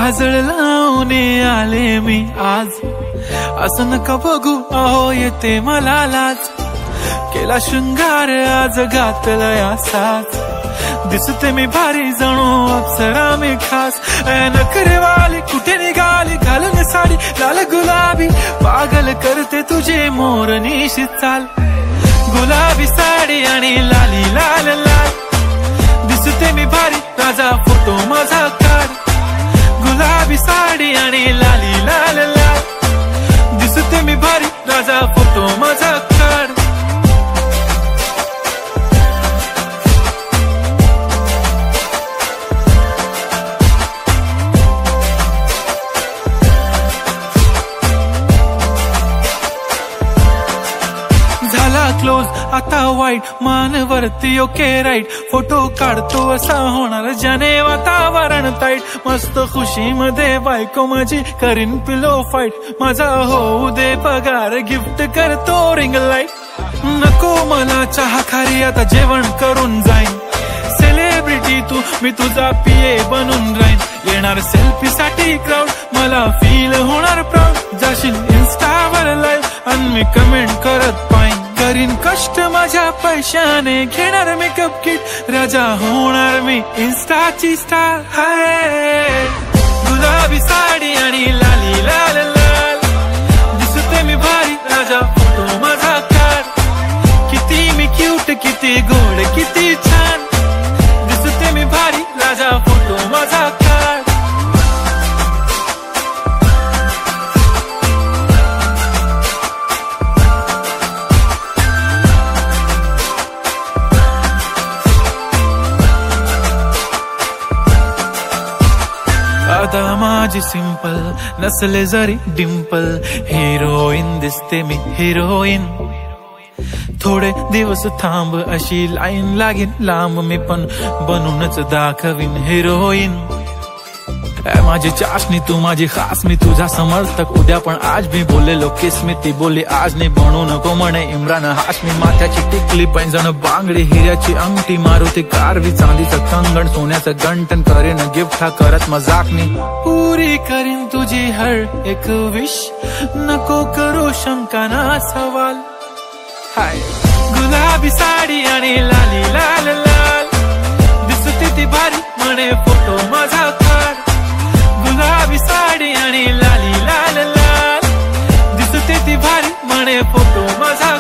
काजळ लावून आले मी आज, असं नका बघू अहो येते मला लाज. केला शृंगार आज घातला असाच, दिसते मी भारी जणू अप्सरा मी खास. नखरेवाली कुठे निघाली घालून साडी लाल गुलाबी, पागल करते तुझे मोरनीशी चाल. गुलाबी साडी आणि लाली लाल लाल, दिसते मी भारी राजा फोटो माझा काढ. गुलाबी साडी आणि लाली लाल लाल, दिसते मी भारी राजा फोटो माझा काढ. झाला क्लोज आता वाईट, मानवरती ओके राईट. फोटो काढतो असा होणार ज्याने वातावरण ताईट. मस्त खुशी मध्ये बायको माझी करीन पिलो फाईट. माझा होऊ दे पगार गिफ्ट करतो रिंग लाईट. नको मला चहा खारी आता जेवण करून जाईन. सेलिब्रिटी तू मी तुझा पीए बनून राहीन. येणार सेल्फी साठी क्राऊड मला फील होणार प्राऊड. जाशील इन्स्टावर लाईव्ह आणि मी कमेंट करत पाईन. करीन कष्ट माझ्या पैशाने घेणार मेकअप किट. राजा होणार मी इन्स्टाची स्टार. हाय गुलाबी साडी आणि लाली लाल लाल, दिसते मी भारी राजा फोटो माझा काढ. किती मी क्यूट किती गोड किती छान, दिसते मी भारी राजा फोटो माझा काढ. आता माझी सिंपल नसले जरी डिंपल, हिरोईन दिसते मी हिरोईन. थोडे दिवस थांब अशी लाईन लागेल लांब, मी पण बनूनच दाखवीन हिरोईन. माझी चाशनी तू माझी खास, मी तुझा समर्थक उद्या पण आज मी बोललेलो किस मी. ती बोलली आज नाही बनू नको म्हणे इम्रान हाशमी. माथ्याची टिकली पैंजण बांगडी हिऱ्याची अंगठी, मारुती कारवी चांदीचं कंगण सोन्याचं गंटन. करेन गिफ्ट हा करत मजाकनी, पुरी करीन तुझी हर एक विश. नको करू शंका ना सवाल. हाय गुलाबी साडी आणि लाली लाल लाल, दिसते ती भारी म्हणे फोटो माझा काढ. गुलाबी साडी आणि लाली लाल लाल, दिसते ती भारी म्हणे फोटो माझा.